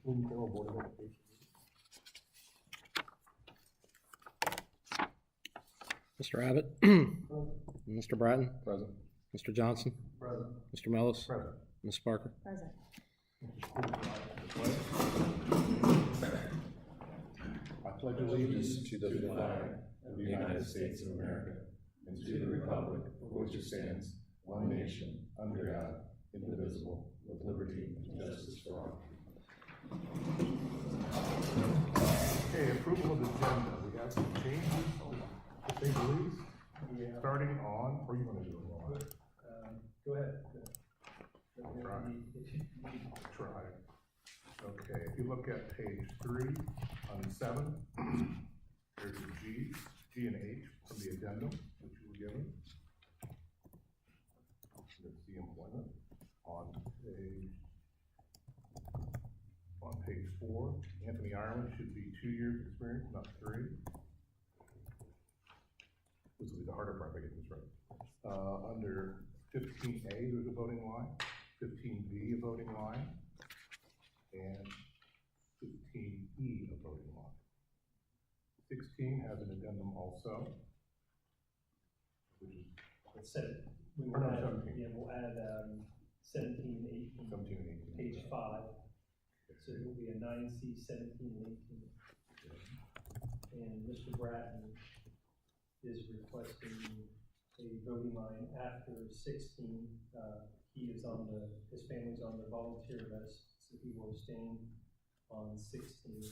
BOE Board of Education. Mr. Abbott. Mr. Bratton. Present. Mr. Johnson. Present. Mr. Mellis. Present. Ms. Parker. Present. I pledge allegiance to the flag of the United States of America and to the republic for which it stands, one nation, under God, indivisible, with liberty and justice for all. Okay, approval of the agenda. We have some changes, to say the least. Starting on, or you want to do it all? Go ahead. Try. Okay, if you look at page 3 on 7, there's a G and H from the addendum which you were given. That's the employment on page 4. Anthony Ireland should be 2 years experience, not 3. This will be the harder part if I get this right. Under 15A, there's a voting line. 15B, a voting line. And 15E, a voting line. 16 has an addendum also, which is Let's set it. We Or will no, add, 17. yeah, we'll add 17 and 18. 17 and 18. Page 5. So it will be a 9C, 17, and 18. And Mr. Bratton is requesting a voting line after 16. He is on his family's on the volunteer list, so he will abstain on 16.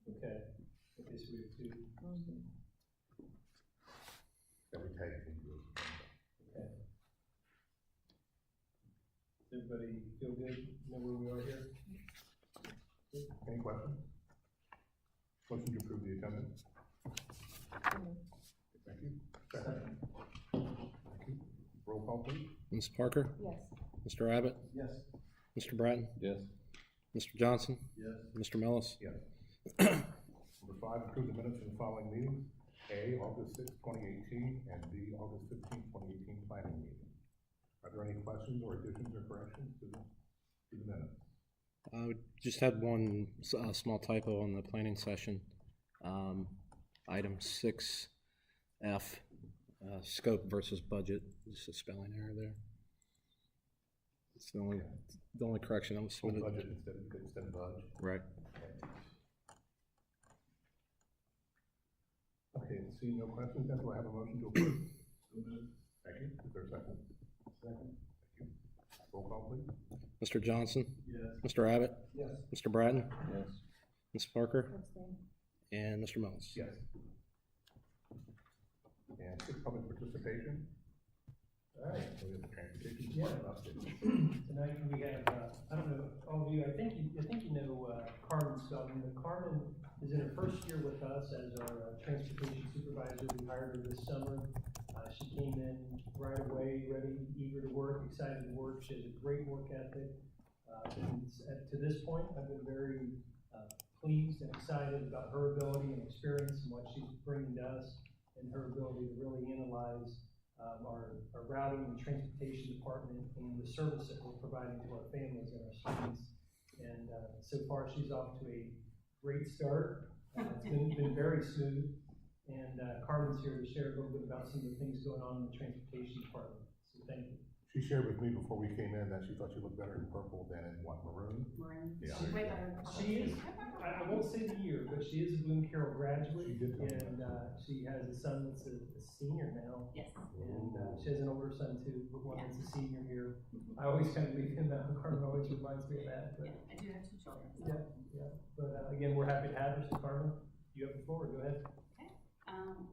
Okay. Okay, so we have 2. Every tag team goes. Okay. Does everybody feel good? Know where we are here? Any questions? Motion to approve the attendance. Thank you. Second. Thank you. Roll call, please. Ms. Parker. Yes. Mr. Abbott. Yes. Mr. Bratton. Yes. Mr. Johnson. Yes. Mr. Mellis. Yes. Number 5, approve the minutes from the following meetings: A, August 6, 2018, and B, August 15, 2018 planning meeting. Are there any questions or additions or corrections to the minutes? We just had one small typo on the planning session. Item 6F, scope versus budget, just a spelling error there. It's the only correction that was Full submitted. budget instead of budget. Right. Okay, seeing no questions, then do I have a motion to approve? Thank you. Is there a second? Second. Thank you. Roll call, please. Mr. Johnson. Yes. Mr. Abbott. Yes. Mr. Bratton. Yes. Ms. Parker. Abstain. And Mr. Mellis. Yes. And 6, public participation. All right. So we have the transportation Yeah. department update. Tonight we have, I don't know, all of you, I think you know Carmen Sutton. Carmen is in her first year with us as our transportation supervisor. We hired her this summer. She came in right away, ready, eager to work, excited to work. She has a great work ethic. To this point, I've been very pleased and excited about her ability and experience and what she's bringing to us, and her ability to really analyze our routing and transportation department and the service that we're providing to our families and our students. And so far, she's off to a great start. It's been very smooth. And Carmen's here to share a little bit about some of the things going on in the transportation department. So thank you. She shared with me before we came in that she thought she looked better in purple than in what, maroon? Maroon. Yeah. She's way better. She is, I won't say the year, but she is a Bloom Carroll graduate. She did tell me And she has a son that's a senior now. Yes. And she has an older son too, but one that's a senior here. I always kind of leave him out. Carmen always reminds me of that. But Yeah, I do have 2 children. So. yeah. But again, we're happy to have her. So Carmen, you have the floor. Go ahead.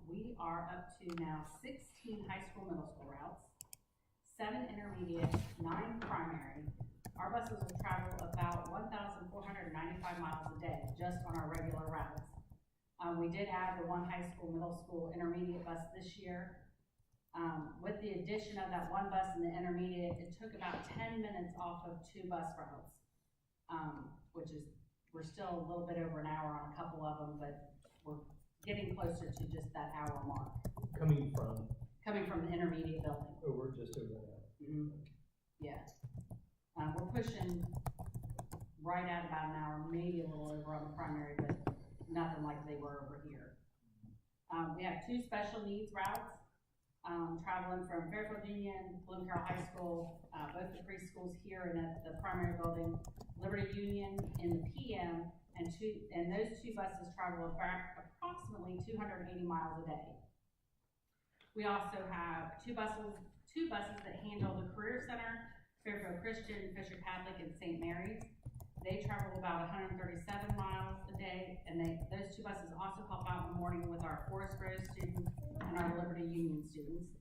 We are up to now 16 high school, middle school routes, 7 intermediate, 9 primary. Our buses will travel about 1,495 miles a day just on our regular routes. We did add the 1 high school, middle school, intermediate bus this year. With the addition of that 1 bus in the intermediate, it took about 10 minutes off of 2 bus routes, which is, we're still a little bit over an hour on a couple of them, but we're getting closer to just that hour mark. Coming from the intermediate building. over just over that. Yeah. We're pushing right at about an hour, maybe a little over on the primary, but nothing like they were over here. We have 2 special needs routes, traveling from Fairfield Union, Bloom Carroll High School, both the preschools here and at the primary building, Liberty Union in the PM, and those 2 buses travel approximately 280 miles a day. We also have two buses that handle the Career Center, Fairfield Christian, Fisher Catholic, and St. Mary's. They travel about 137 miles a day, and those 2 buses also help out in the morning with our Forest Grove students and our Liberty Union students.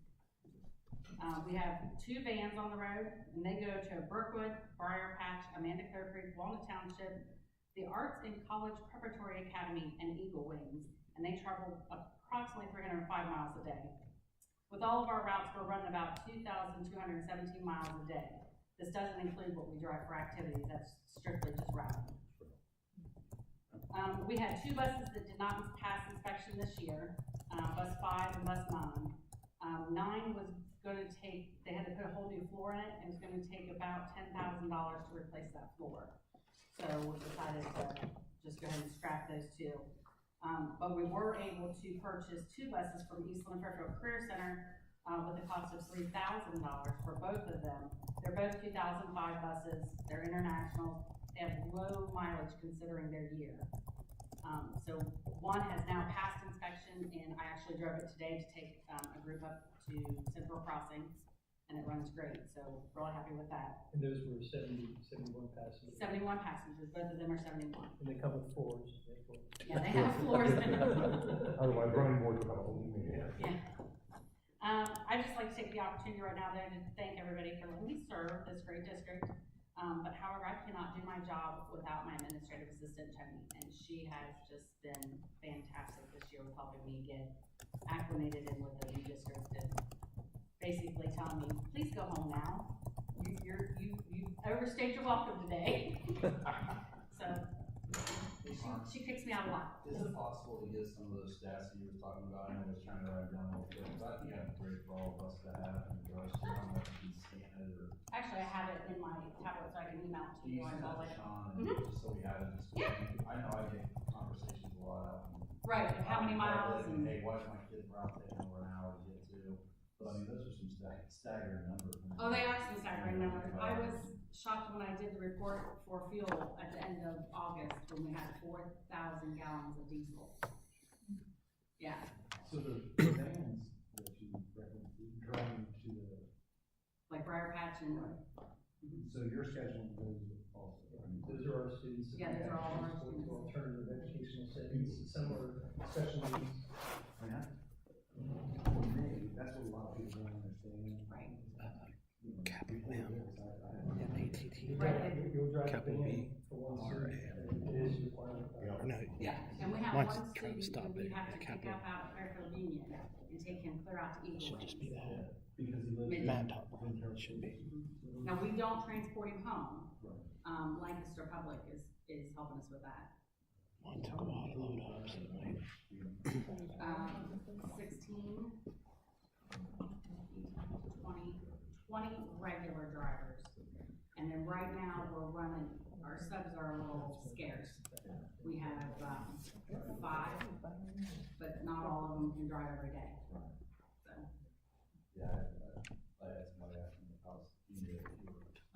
We have 2 vans on the road, and they go to Brookwood, Briar Patch, Amanda Clear Creek, Walnut Township, the Arts and College Preparatory Academy, and Eagle Wings, and they travel approximately 305 miles a day. With all of our routes, we're running about 2,217 miles a day. This doesn't include what we drive for activities, that's strictly just routing. We had 2 buses that did not pass inspection this year, bus 5 and bus 9. 9 was gonna take, they had to put a whole new floor in it, and it was gonna take about $10,000 to replace that floor. So we decided to just go ahead and scrap those 2. But we were able to purchase 2 buses from Eastland Fairfield Career Center with a cost of $3,000 for both of them. They're both 2005 buses, they're international, they have low mileage considering their year. So one has now passed inspection, and I actually drove it today to take a group up to Central Crossing, and it runs great, so really happy with that. And those were 71 passengers. 71 passengers, both of them are 71. And they come with floors. Yeah, they have floors in them. Otherwise, running boards would have a whole meeting. Yeah. I'd just like to take the opportunity right now to thank everybody for letting me serve this great district. But however, I cannot do my job without my administrative assistant, Tony, and she has just been fantastic this year with helping me get acclimated in with the new district and basically telling me, please go home now. You overstayed your welcome today. So she kicks me out a lot. Is it possible to get some of those stats that you were talking about? I was trying to write down real quick, because I think that's great for all of us to have, and for us to know if we can scan it, or. Actually, I have it in my tablet, so I can email it to Can you. you send I'll that let to Sean, Mhm. and just so we have it, just. Yeah. I know I get conversations a lot out. Right, and how many miles and. Hey, watch my kids route taking over an hour to get to, but I mean, those are some staggering numbers. Oh, they are some staggering numbers. I was shocked when I did the report for fuel at the end of August, when we had 4,000 gallons of diesel. Yeah, So the vans that you referenced, driving to the, like Briar Patch and, so you're scheduling those also, right? Those are our students. Yeah, those are all our For students. alternative educational settings, some are special needs. Yeah. For me, that's what a lot of people don't understand. right, Capital M, M-A-T-T. Right. You'll drive a Capital van B, for one R, student. It is required. Or no, yeah. and we have Mine's one trying to student stop that we it have at to pick Capital. up out of Fairfield Union and take him clear out to Eagle Should just be Wings. that. Because he lives. Maybe. Laptop, should be. Now, we don't transport him home. Right. Lancaster Public is helping us with that. Mine took a while to load up, so like, 16, 20 regular drivers. And then right now, we're running, our subs are a little scarce. We have 5, but not all of them can drive every day. So, Yeah, I had somebody ask me if I was,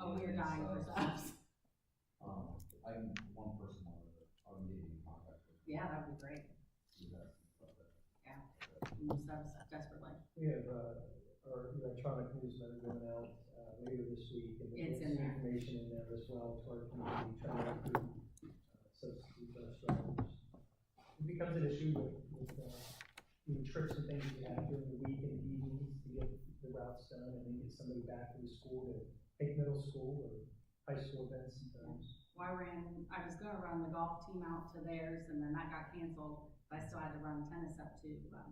oh, we are dying for subs. I can, one person, I can get you in contact with. Yeah, that would be great. Do that, stuff like that. Yeah, we need subs desperately. We have, our electronic newsletter going out, later this week, and It's there's in there. information in there as well to our community, trying to recruit, substitute bus drivers. It becomes an issue with trips and things we have during the week and evenings to get the routes done, and then get somebody back to the school to take middle school or high school events sometimes. I was gonna run the golf team out to theirs, and then that got canceled, but I still had to run tennis up to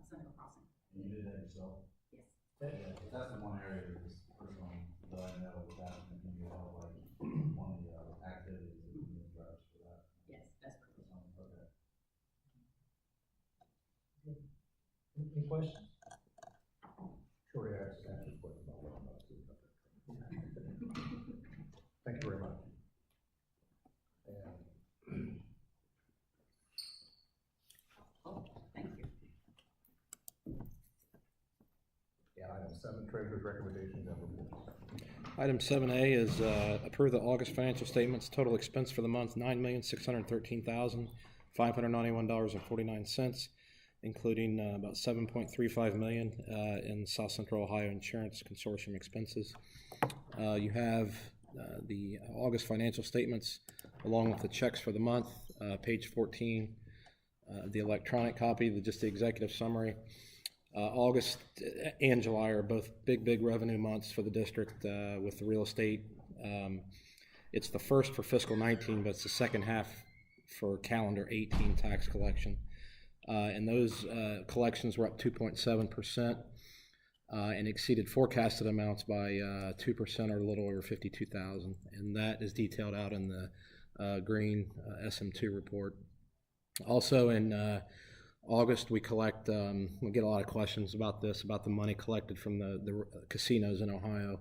Central Crossing. And you did that yourself? Yes. Yeah, that's the one area that this personally, that I know that can be help, like, one of the activities that you need drives for that. Yes, desperately. Okay. Any questions? Sure, yeah, I just answered the question about what I'm about to do. Thank you very much. 7, treasurer's recommendations and reports. Item 7A is approve the August financial statements. Total expense for the month, $9,613,591.49, including about $7.35 million in South Central Ohio Insurance Consortium expenses. You have the August financial statements along with the checks for the month, page 14, the electronic copy, just the executive summary. August and July are both big revenue months for the district with the real estate. It's the first for fiscal 19, but it's the second half for calendar 18 tax collection. And those collections were up 2.7% and exceeded forecasted amounts by 2% or a little over 52,000. And that is detailed out in the green SM2 report. Also in August, we collect, we get a lot of questions about this, about the money collected from the casinos in Ohio.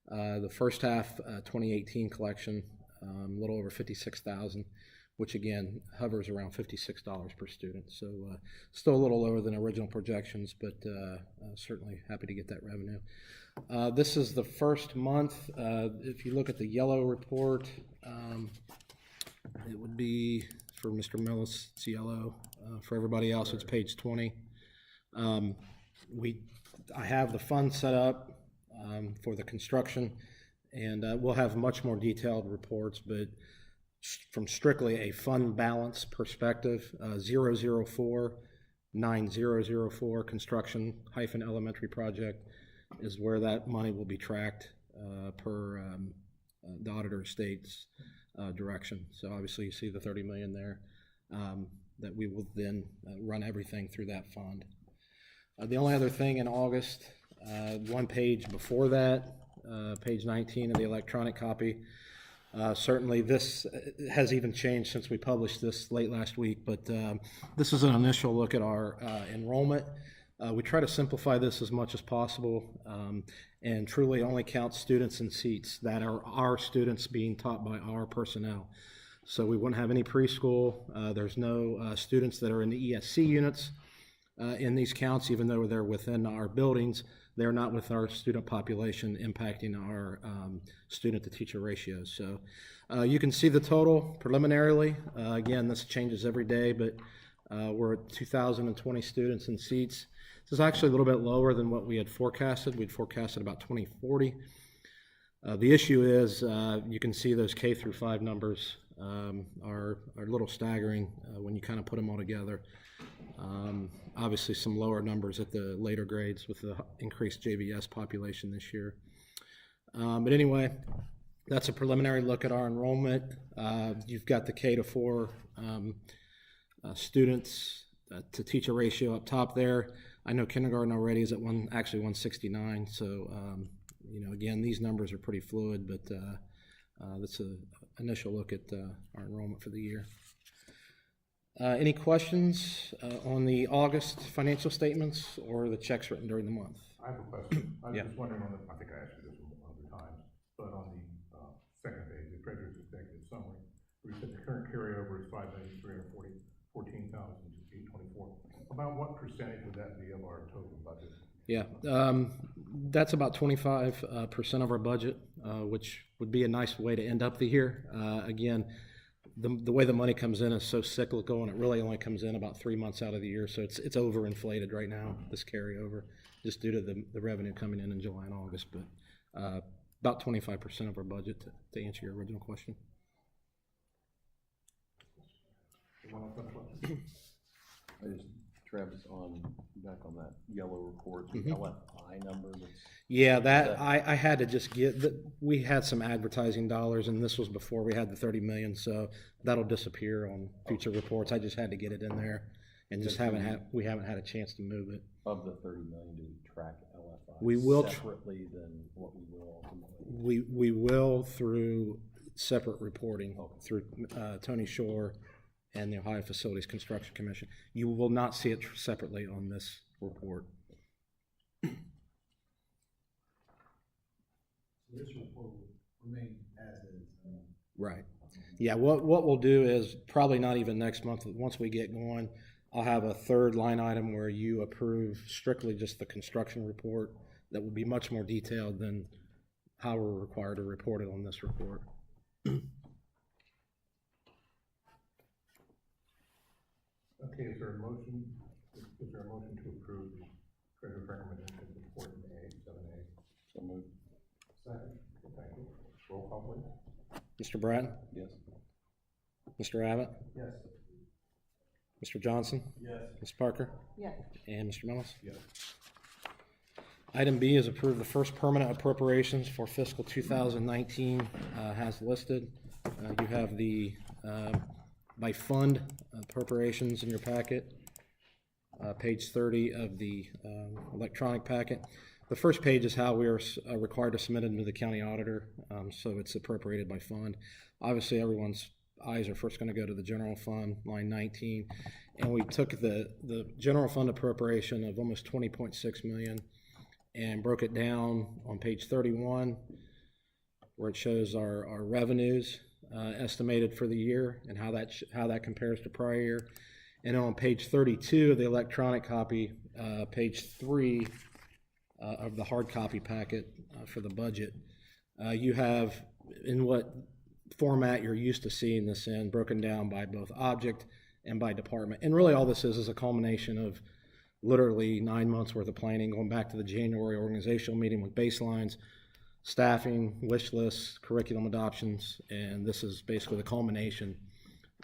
The first half 2018 collection, a little over 56,000, which again hovers around $56 per student. So still a little lower than original projections, but certainly happy to get that revenue. This is the first month. If you look at the yellow report, it would be for Mr. Millis, it's yellow. For everybody else, it's page 20. I have the fund set up for the construction, and we'll have much more detailed reports, but from strictly a fund balance perspective, 004-9004 construction-elementary project is where that money will be tracked per the auditor state's direction. So obviously you see the 30 million there. That we will then run everything through that fund. The only other thing in August, one page before that, page 19 of the electronic copy, certainly this has even changed since we published this late last week, but this is an initial look at our enrollment. We try to simplify this as much as possible and truly only count students and seats that are our students being taught by our personnel. So we wouldn't have any preschool. There's no students that are in the ESC units in these counts, even though they're within our buildings. They're not with our student population, impacting our student-to-teacher ratios. So you can see the total preliminarily. Again, this changes every day, but we're at 2,020 students and seats. This is actually a little bit lower than what we had forecasted. We'd forecasted about 2040. The issue is you can see those K through 5 numbers are a little staggering when you kind of put them all together. Obviously some lower numbers at the later grades with the increased JVS population this year. But anyway, that's a preliminary look at our enrollment. You've got the K to 4 students to teacher ratio up top there. I know kindergarten already is at 169. So, you know, again, these numbers are pretty fluid, but that's an initial look at our enrollment for the year. Any questions on the August financial statements or the checks written during the month? I have a question. I was Yeah. just wondering I think I asked you this other times, but on the second page, the treasurer's executive summary, where you said the current carryover is $5,314,824. About what percentage would that be of our total budget? Yeah, that's about 25% of our budget, which would be a nice way to end up the year. Again, the way the money comes in is so cyclical, and it really only comes in about 3 months out of the year, so it's overinflated right now, this carryover, just due to the revenue coming in July and August, but about 25% of our budget, to answer your original question. Travis, back on that yellow report, the LFI number. Yeah, I had to just we had some advertising dollars, and this was before we had the 30 million, so that'll disappear on future reports. I just had to get it in there, and just we haven't had a chance to move it. Of the 30 million, do we track LFI we will separately than what we will ultimately? We will through separate reporting through Tony Shore and the Ohio Facilities Construction Commission. You will not see it separately on this report. This report will remain as is. Right. Yeah, what we'll do is probably not even next month. Once we get going, I'll have a third line item where you approve strictly just the construction report that will be much more detailed than how we're required to report it on this report. Okay, is there a motion to approve the treasurer's recommendation report in A, 7A? So moved. Second. Okay, thank you. Roll call, please. Mr. Bratton? Yes. Mr. Abbott? Yes. Mr. Johnson? Yes. Ms. Parker? Yes. And Mr. Millis? Yes. Item B is approve the first permanent appropriations for fiscal 2019 as listed. You have the by fund appropriations in your packet, page 30 of the electronic packet. The first page is how we are required to submit it to the county auditor, so it's appropriated by fund. Obviously, everyone's eyes are first going to go to the general fund, line 19, and we took the general fund appropriation of almost 20.6 million and broke it down on page 31, where it shows our revenues estimated for the year and how that compares to prior year. And on page 32 of the electronic copy, page 3 of the hard copy packet for the budget, you have in what format you're used to seeing this in, broken down by both object and by department. And really all this is a culmination of literally 9 months worth of planning, going back to the January organizational meeting with baselines, staffing, wish lists, curriculum adoptions, and this is basically the culmination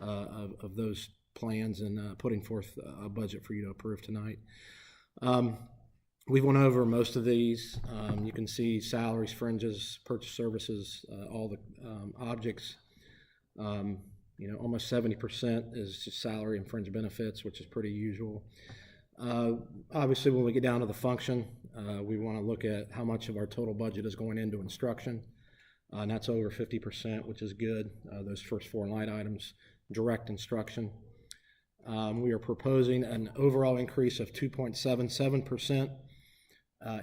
of those plans and putting forth a budget for you to approve tonight. We went over most of these. You can see salaries, fringes, purchase services, all the objects. Almost 70% is just salary and fringe benefits, which is pretty usual. Obviously, when we get down to the function, we want to look at how much of our total budget is going into instruction, and that's over 50%, which is good. Those first 4 line items, direct instruction. We are proposing an overall increase of 2.77%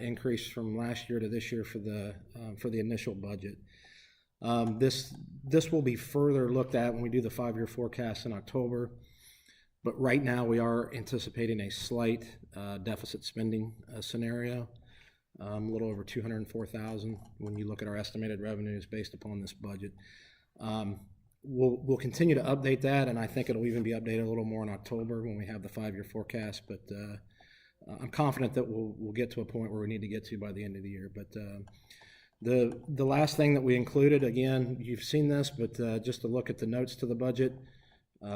increase from last year to this year for the initial budget. This will be further looked at when we do the 5-year forecast in October. But right now, we are anticipating a slight deficit spending scenario, a little over $204,000 when you look at our estimated revenues based upon this budget. We'll continue to update that, and I think it'll even be updated a little more in October when we have the 5-year forecast. But I'm confident that we'll get to a point where we need to get to by the end of the year. But the last thing that we included, again, you've seen this, but just to look at the notes to the budget.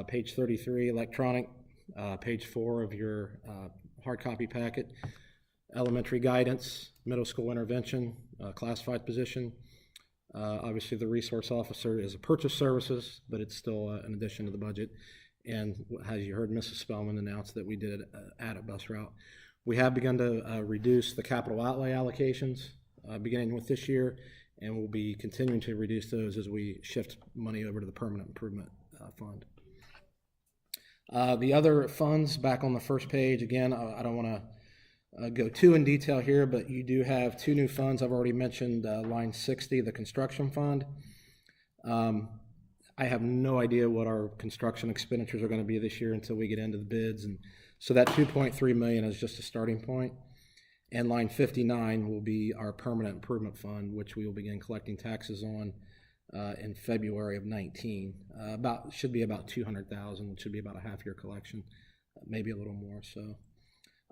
Page 33, electronic, page 4 of your hard copy packet, elementary guidance, middle school intervention, classified position. Obviously, the resource officer is a purchase services, but it's still an addition to the budget. And as you heard Mrs. Spellman announce that we did add a bus route. We have begun to reduce the capital outlay allocations beginning with this year, and we'll be continuing to reduce those as we shift money over to the permanent improvement fund. The other funds back on the first page, again, I don't want to go too in detail here, but you do have 2 new funds. I've already mentioned line 60, the construction fund. I have no idea what our construction expenditures are going to be this year until we get into the bids. And so that $2.3 million is just a starting point. And line 59 will be our permanent improvement fund, which we will begin collecting taxes on in February of 19. Should be about $200,000, which should be about a half-year collection, maybe a little more. So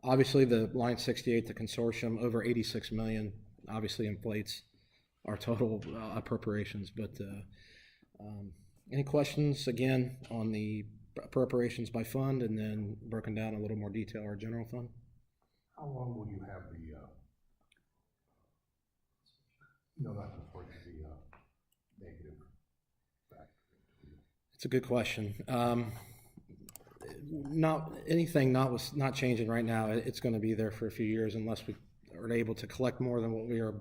obviously the line 68, the consortium, over $86 million, obviously inflates our total appropriations. But any questions, again, on the appropriations by fund and then broken down a little more detail our general fund? How long will you have the, not the negative factor? It's a good question. Not changing right now. It's going to be there for a few years unless we are able to collect more than what we are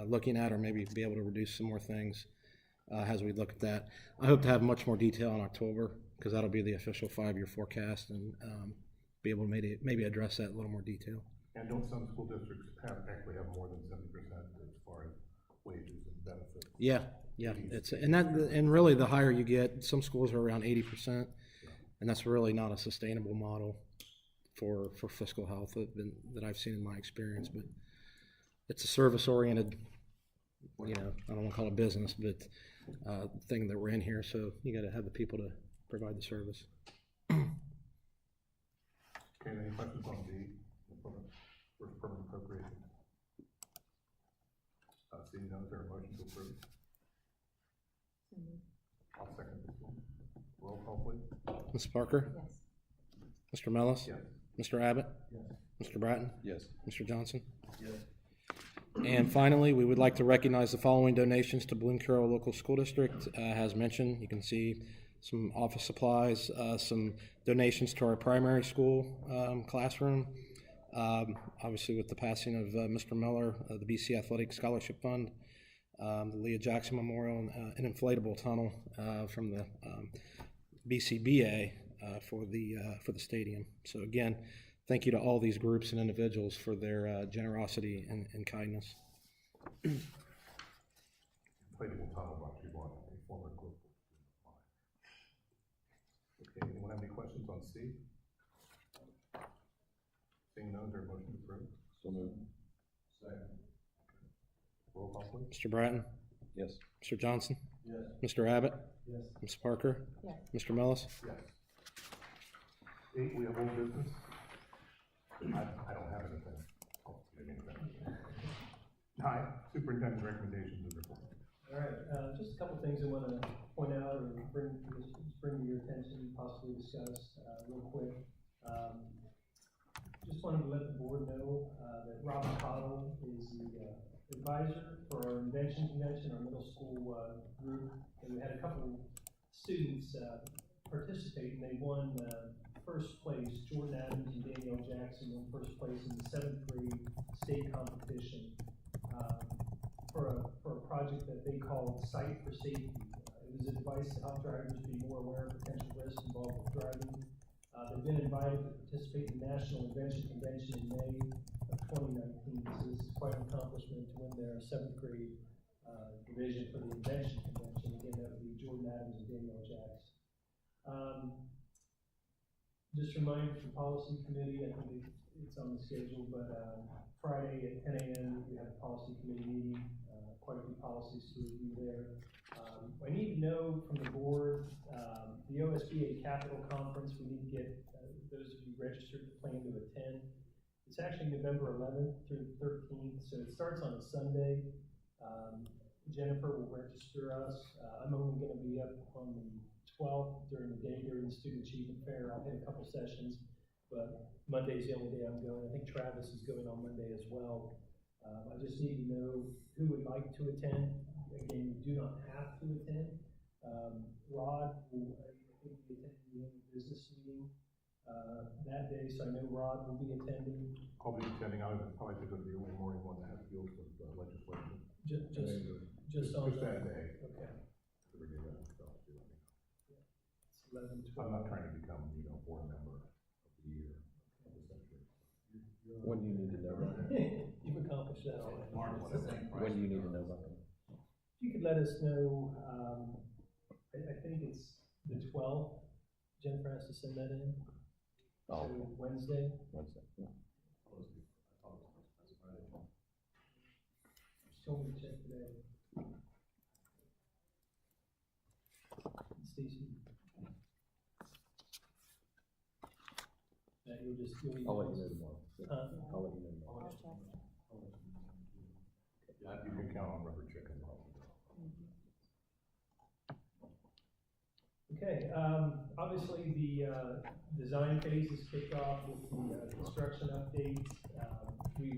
looking at, or maybe be able to reduce some more things as we look at that. I hope to have much more detail in October, because that'll be the official 5-year forecast, and be able to maybe address that in a little more detail. And don't some school districts actually have more than 70% as far as wages and benefits? Yeah. And really the higher you get, some schools are around 80%, and that's really not a sustainable model for fiscal health that I've seen in my experience. But it's a service-oriented, I don't want to call it business, but thing that we're in here, so you got to have the people to provide the service. Okay, any questions on D, the first permanent appropriation? Seeing none, is there a motion to approve? I'll second this one. Roll call, please. Ms. Parker? Yes. Mr. Mellis? Yes. Mr. Abbott? Yes. Mr. Bratton? Yes. Mr. Johnson? Yes. And finally, we would like to recognize the following donations to Bloom Carroll Local School District. As mentioned, you can see some office supplies, some donations to our primary school classroom. Obviously, with the passing of Mr. Miller, the BC Athletic Scholarship Fund, the Leah Jackson Memorial, and an inflatable tunnel from the BCBA for the stadium. So again, thank you to all these groups and individuals for their generosity and kindness. Inflatable tunnel brought to you by a former group. Okay, anyone have any questions on C? Seeing none, is there a motion to approve? So moved. Second. Roll call, please. Mr. Bratton? Yes. Mr. Johnson? Yes. Mr. Abbott? Yes. Ms. Parker? Yes. Mr. Mellis? Yes. 8, we have old business. I don't have anything. Oh, you didn't have anything. 9, superintendent's recommendations and report. All right, just a couple things I want to point out or bring to your attention, possibly discuss real quick. Just wanted to let the board know that Robin Cottle is the advisor for our invention convention, our middle school group. And we had a couple students participate, and they won first place. Jordan Adams and Danielle Jackson won first place in the 7th grade state competition for a project that they called Sight for Safety. It was a device to help drivers be more aware of potential risks involved with driving. They've been invited to participate in the National Invention Convention in May of 2019. So this is quite an accomplishment to win their 7th grade division for the Invention Convention. Again, that would be Jordan Adams and Danielle Jackson. Just a reminder for policy committee, I think it's on the schedule, but Friday at 10 a.m. we have a policy committee meeting, quite a few policies to review there. I need to know from the board, the OSBA Capital Conference, we need to get those of you registered to plan to attend. It's actually November 11th through the 13th, so it starts on a Sunday. Jennifer will register us. I'm only going to be up on the 12th during the day during the Student Achievement Fair. I'll hit a couple sessions, but Monday's the only day I'm going. I think Travis is going on Monday as well. I just need to know who would like to attend. Again, you do not have to attend. Rod will, I think, be attending the annual business meeting that day, so I know Rod will be attending. I'll be attending. I would probably go to the early morning one that deals with legislation. Just on that day. Okay. To review that stuff, too. It's 11, 12. I'm not trying to become, board member of the year of the century. When do you need to know about that? You've accomplished that already. When do you need to know about that? If you could let us know, I think it's the 12th. Jennifer has to send that in. Oh, So okay. Wednesday. Wednesday. Yeah. She told me to check today. Stacy. I'll let you know tomorrow. I'll let you know tomorrow. I'll check. You can count on rubber chicken. Okay, obviously the design phase is kicked off with the construction updates. The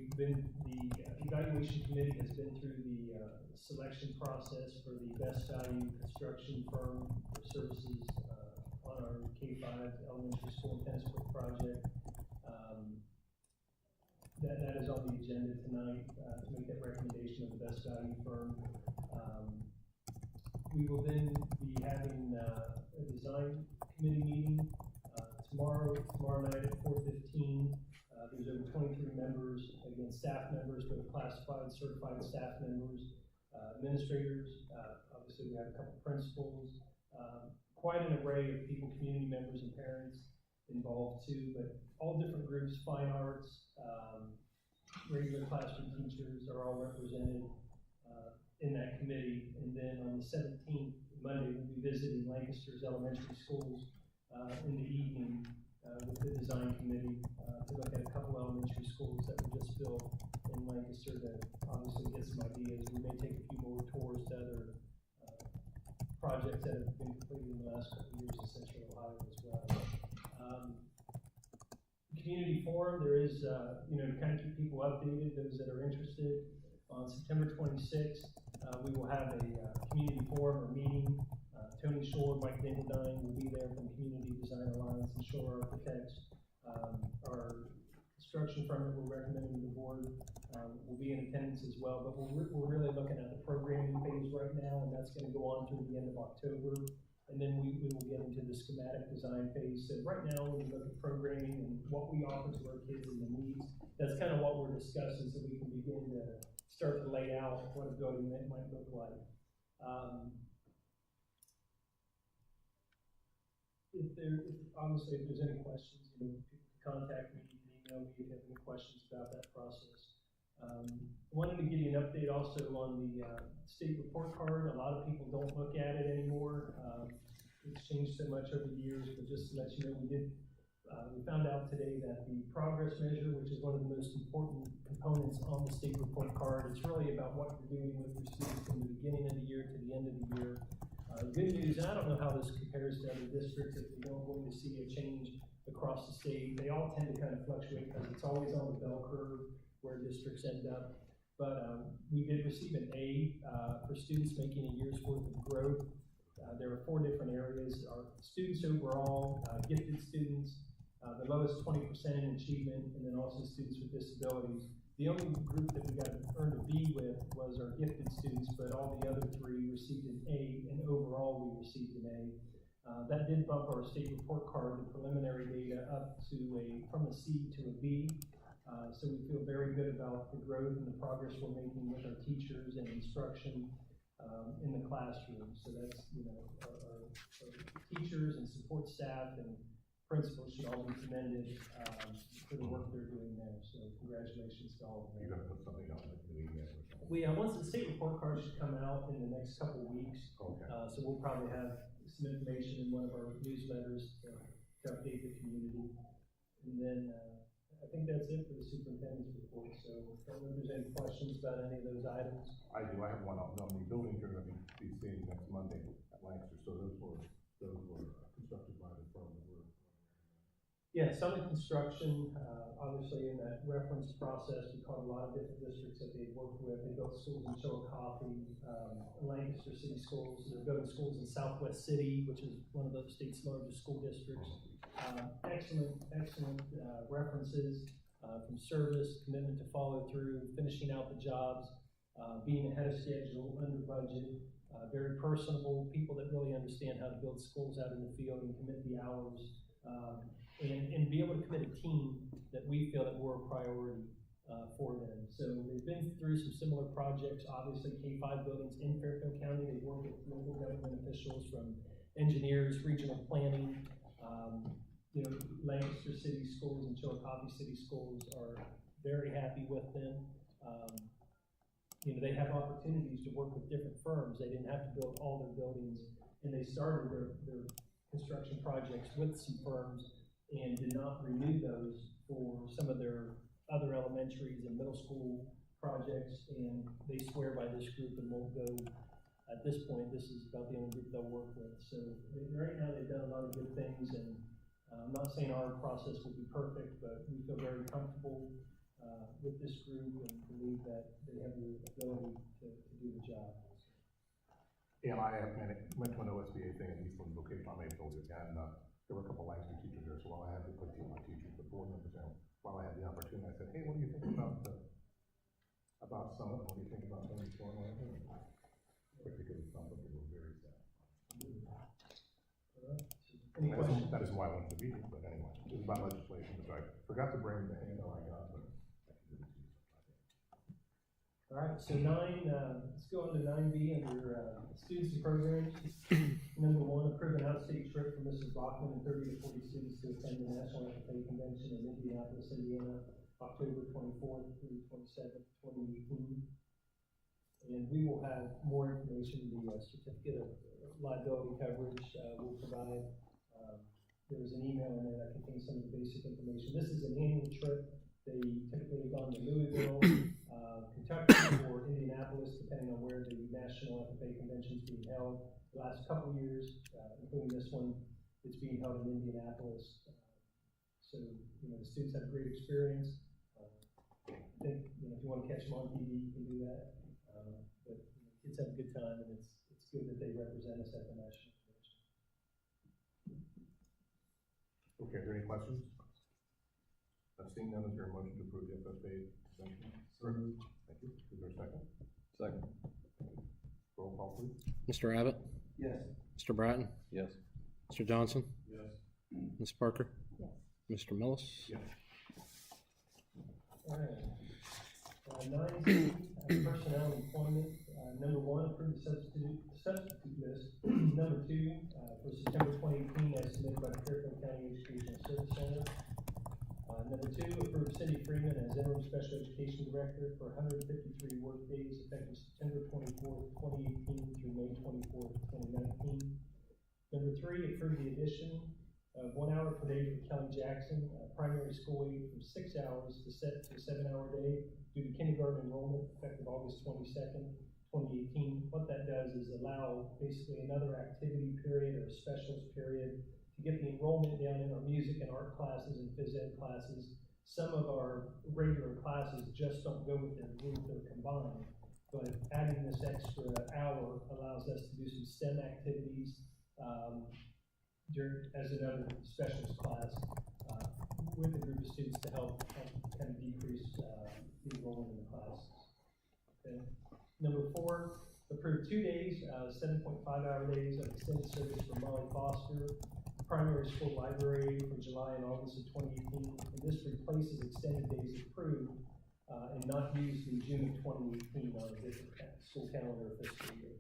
evaluation committee has been through the selection process for the best value construction firm for services on our K-5 elementary school and tennis court project. That is on the agenda tonight to make that recommendation of the best value firm. We will then be having a design committee meeting tomorrow night at 4:15. There's over 23 members, again, staff members, both classified and certified staff members, administrators. Obviously, we have a couple principals, quite an array of people, community members and parents involved too, but all different groups, fine arts, regular classroom teachers are all represented in that committee. And then on the 17th, Monday, we'll be visiting Lancaster's elementary schools in the evening with the design committee to look at a couple elementary schools that were just built in Lancaster to obviously get some ideas. We may take a few more tours to other projects that have been completed in the last couple of years in Central Ohio as well. Community forum, there is, to kind of keep people updated, those that are interested. On September 26th, we will have a community forum or meeting. Tony Shore, Mike Dingledine will be there from Community Design Alliance and Shore Architects. Our construction firm that we're recommending to the board will be in attendance as well, but we're really looking at the programming phase right now, and that's going to go on through the end of October. And then we will get into the schematic design phase. So right now, when we look at programming and what we offer to our kids and the needs, that's kind of what we're discussing, so we can begin to start to lay out what a building might look like. Obviously, if there's any questions, contact me, you can email me if you have any questions about that process. Wanted to give you an update also on the state report card. A lot of people don't look at it anymore. It's changed so much over the years, but just to let you know, we found out today that the progress measure, which is one of the most important components on the state report card, it's really about what you're doing with your students from the beginning of the year to the end of the year. Good news, and I don't know how this compares to other districts, if we don't going to see a change across the state. They all tend to kind of fluctuate because it's always on the bell curve where districts end up. But we did receive an A for students making a year's worth of growth. There are 4 different areas. Our students overall, gifted students, the lowest 20% in achievement, and then also students with disabilities. The only group that we got earned a B with was our gifted students, but all the other 3 received an A, and overall we received an A. That did bump our state report card, the preliminary data, up to from a C to a B. So we feel very good about the growth and the progress we're making with our teachers and instruction in the classroom. So that's, our teachers and support staff and principals should all be commended for the work they're doing there. So congratulations to all of them. You're gonna put something out like the email or something? Once the state report card should come out in the next couple of weeks. Okay. So we'll probably have some information in one of our newsletters to update the community. And then I think that's it for the superintendent's report. So I don't know if there's any questions about any of those items. I do. I have one on the buildings you're going to be seeing next Monday at Lancaster. So those were constructed by the firm that we're. Yeah, some of the construction, obviously in that reference process, we caught a lot of different districts that they've worked with. They built schools in Chillicothe, Lancaster City Schools. They're building schools in Southwest City, which is one of the state's largest school districts. Excellent references from service, commitment to follow through, finishing out the jobs, being ahead of schedule, under budget, very personable, people that really understand how to build schools out in the field and commit the hours. And be able to commit a team that we feel that we're a priority for them. So they've been through some similar projects, obviously K-5 buildings in Fairfield County. They've worked with local government officials from engineers, regional planning. Lancaster City Schools and Chillicothe City Schools are very happy with them. They have opportunities to work with different firms. They didn't have to build all their buildings, and they started their construction projects with some firms and did not renew those for some of their other elementaries and middle school projects, and they swear by this group and won't go. At this point, this is about the only group they'll work with. So right now they've done a lot of good things, and I'm not saying our process will be perfect, but we feel very comfortable with this group and believe that they have the ability to do the job. Yeah, I went to an OSBA thing in Eastland Vocational, I may have told you, and there were a couple of Lancaster teachers there, so while I had to put my teachers, the board members in, while I had the opportunity, I said, hey, what do you think about Summit? What do you think about things going on? Particularly something they were very sad. Any questions? That isn't why I went to the meeting, but anyway, it was about legislation, which I forgot to bring the handout I got, but I can give it to you. All right, so let's go on to 9B under students and programs. Number 1, approve an out-of-state trip for Mrs. Bachman and 30 to 40 students to attend the National FFA Convention in Indianapolis, Indiana October 24th through 27th, 2018. And we will have more information, the certificate of liability coverage will provide. There was an email in there that contains some of the basic information. This is an annual trip. They typically have gone to Louisville, Kentucky, or Indianapolis, depending on where the National FFA Convention is being held. The last couple of years, including this one, it's being held in Indianapolis. So, the students have a great experience. I think, if you want to catch them on TV, you can do that. But kids have a good time, and it's good that they represent us at the national convention. Okay, are there any questions? I've seen none. Is there a motion to approve the FFA convention? Thank you. Is there a second? Second. Roll call, please. Mr. Abbott? Yes. Mr. Bratton? Yes. Mr. Johnson? Yes. Ms. Parker? Yes. Mr. Millis? Yes. All right. 9C, personnel and employment. Number 1, approve the substitute list. Number 2, for September 2018, as submitted by the Fairfield County Educational Service Center. Number 2, approve Cindy Freeman as interim special education director for 153 work days effective September 24th, 2018 through May 24th, 2019. Number 3, approve the addition of 1 hour per day for Kelly Jackson, primary school aide, from 6 hours to a 7-hour day due to kindergarten enrollment effective August 22nd, 2018. What that does is allow basically another activity period or a specials period to get the enrollment down in our music and art classes and phys ed classes. Some of our regular classes just don't go with their group, they're combined. But adding this extra hour allows us to do some STEM activities as another specialist class with a group of students to help kind of decrease the enrollment in the classes. Okay. Number 4, approve 2 days, 7.5-hour days of extended service for Molly Foster, primary school library for July and August of 2018. And this replaces extended days approved and not used in June of 2018 on a different school calendar or fiscal year.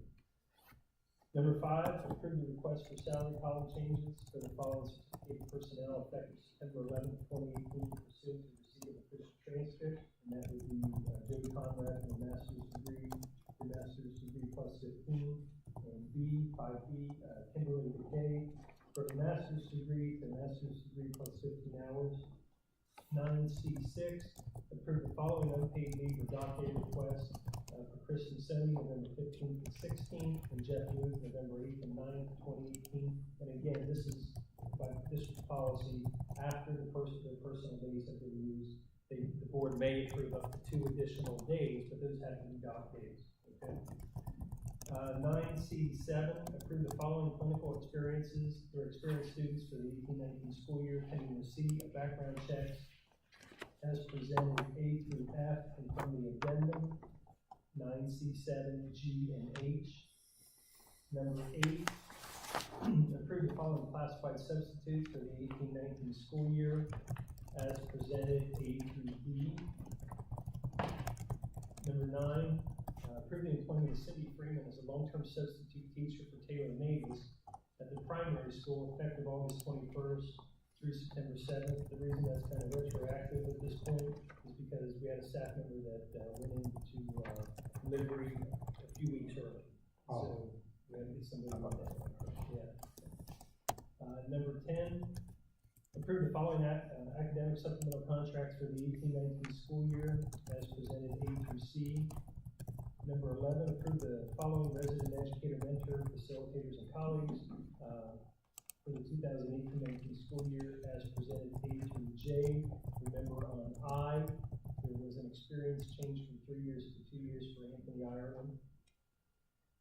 Number 5, approve the request for salary column changes for the following certificate personnel effective September 11th, 2018, pursuant to receipt of official transcript, and that would be Jody Conrad from a master's degree plus 15, and 5B, Kimberly McKay from a master's degree to master's degree plus 15 hours. 9C6, approve the following unpaid leave or dock day requests for Kristen Sony, November 15th and 16th, and Jeff Luke, November 8th and 9th, 2018. And again, this is by district policy after the personal days have been used. The board may approve up to 2 additional days, but those have to be dock days. Okay. 9C7, approve the following clinical experiences for experienced students for the 18-19 school year pending receipt of background checks as presented A through F and from the addendum. 9C7, G, and H. Number 8, approve the following classified substitutes for the 18-19 school year as presented A through D. Number 9, approve the employment of Cindy Freeman as a long-term substitute teacher for Taylor Mavis at the primary school effective August 21st through September 7th. The reason that's kind of retroactive at this point is because we had a staff member that went into delivery a few weeks early. So we had to get somebody on that. Yeah. Number 10, approve the following academic supplemental contracts for the 18-19 school year as presented A through C. Number 11, approve the following resident educator mentor, facilitators, and colleagues for the 2018-19 school year as presented A through J. Remember on I, there was an experience change from 3 years to 2 years for Anthony Ireland.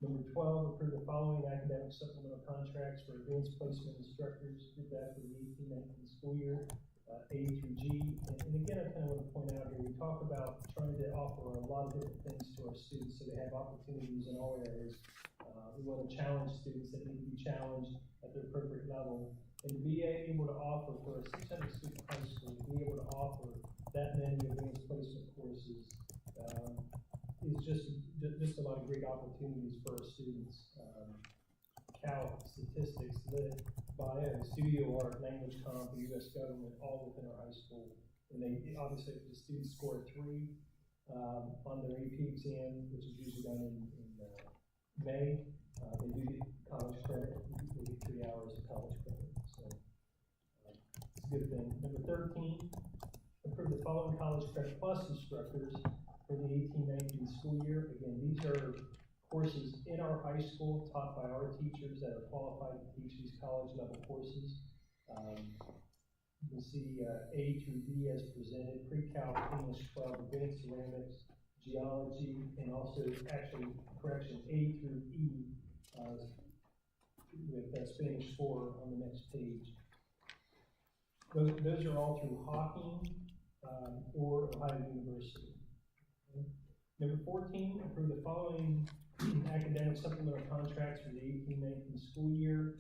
Number 12, approve the following academic supplemental contracts for advanced placement instructors, did that for the 18-19 school year, A through G. And again, I kind of want to point out here, we talk about trying to offer a lot of different things to our students so they have opportunities in all areas. We want to challenge students that need to be challenged at their appropriate level. And to be able to offer for a 600 student high school, to be able to offer that many advanced placement courses is just a lot of great opportunities for our students. Calc, statistics, lit, bio, studio art, language comp, U.S. government, all within our high school. And they, obviously, if the students score a 3, on their AP exam, which is usually done in May, they do get college credit. They get 3 hours of college credit, so it's a good thing. Number 13, approve the following college credit plus instructors for the 18-19 school year. Again, these are courses in our high school taught by our teachers that are qualified to teach these college level courses. You can see A through D as presented, pre-calc, English 12, advanced ceramics, geology, and also actually, correction, A through E with Spanish 4 on the next page. Those are all through Hawking or Ohio University. Okay. Number 14, approve the following academic supplemental contracts for the 18-19 school year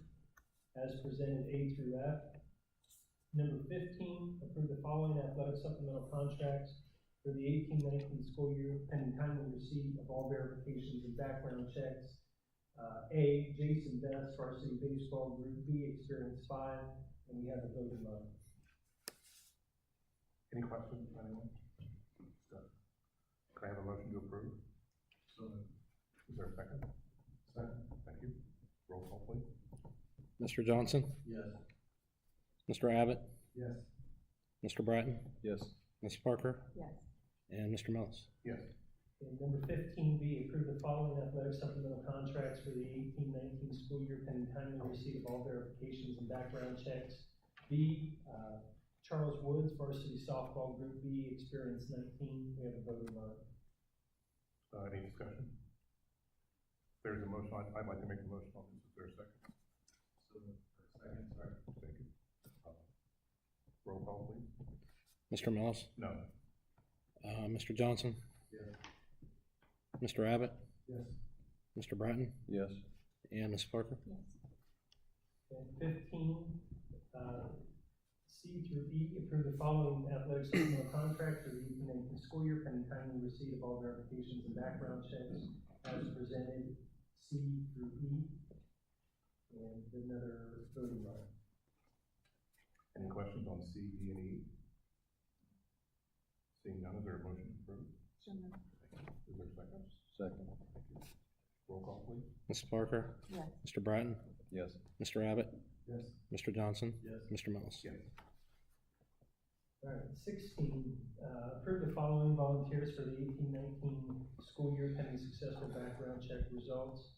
as presented A through F. Number 15, approve the following athletic supplemental contracts for the 18-19 school year pending timely receipt of all verifications and background checks. A, Jason Best, varsity baseball group B, experience 5, and we have a voting line. Any questions from anyone? Can I have a motion to approve? So moved. Is there a second? Second. Thank you. Roll call, please. Mr. Johnson, Yes. Mr. Abbott, Yes. Mr. Bratton, Yes. Ms. Parker, Yes. and Mr. Mills. Yes. And number 15B, approve the following athletic supplemental contracts for the 18-19 school year pending timely receipt of all verifications and background checks. B, Charles Woods, varsity softball group B, experience 19, we have a voting line. Any discussion? There's a motion, I'd like to make a motion on this. Is there a second? So moved. Second, sorry. Thank you. Roll call, please. Mr. Mills, No. Mr. Johnson, Yes. Mr. Abbott, Yes. Mr. Bratton, Yes. and Ms. Parker. Yes. And 15, C through E, approve the following athletic supplemental contracts for the 18-19 school year pending timely receipt of all verifications and background checks as presented, C through E. And another voting line. Any questions on C, D, and E? Seeing none, is there a motion to approve? So moved. Thank you. Is there a second? Second. Thank you. Roll call, please. Ms. Parker, Yes. Mr. Bratton, Yes. Mr. Abbott, Yes. Mr. Johnson, Yes. Mr. Mills. Yes. All right, 16, approve the following volunteers for the 18-19 school year pending successful background check results.